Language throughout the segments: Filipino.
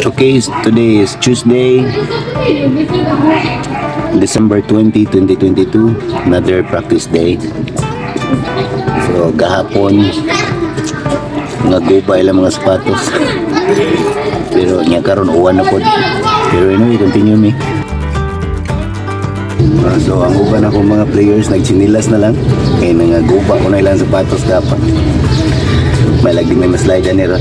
Okay, today is Tuesday, December 20, 2022. Another practice day. So, gahapon, mga gubay lang mga sapatos. Pero niya karon uwan na po. Pero anyway, continue me. So, ang uban akong mga players, nagsinilas na lang. Kaya nangaguba ko na ilang sapatos dapat. May lagi may maslide na nila.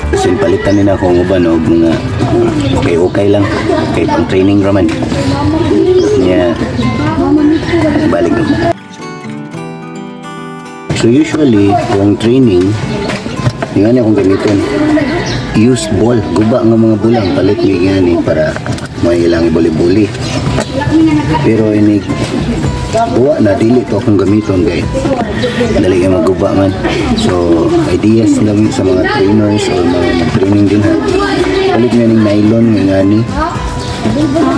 Kasi palitan nila akong uban o mga okay lang. Okay, pang training raman. Kanya, balik na. So usually, kung training, yung nga akong gamitin, use ball, guba nga mga bulang, palit mo yan para may ilang ibuli-buli. Pero ini buwa na dili to akong gamiton guys. Dali kayo magguba man. So ideas lang sa mga trainers o mga training din ha. Palit nga ng nylon nga ni.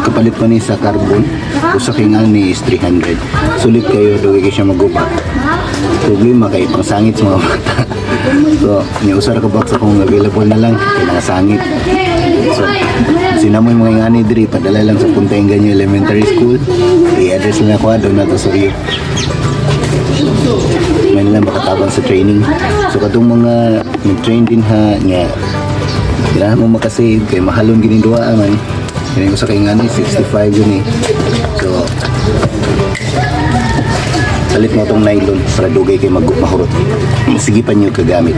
Kapalit pa ni sa carbon. Usa kay nga ni is 300. Sulit kayo dugay kayo siya magguba. Problema kay pang sangit sa mga mata. So, niusar ka box akong available na lang kay nakasangit. So, sinamoy mga ngani diri padala lang sa Punta Engaño Elementary School. I-address lang ako doon na to sorry. May nilang makatabang sa training. So, katong mga nag-train din ha nga kailangan mo makasave kay mahalon ginindua man. Kaya ko sa kay ngani 65 yun eh. So, salit mo itong nylon para dugay kayo mahurot. Sige pa niyo kagamit.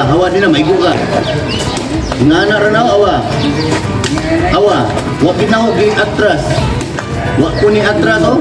Hawa din na, maigo ka. Ngana rin ako, Hawa, wakit na ako, atras. Wak ko ni atras, oh.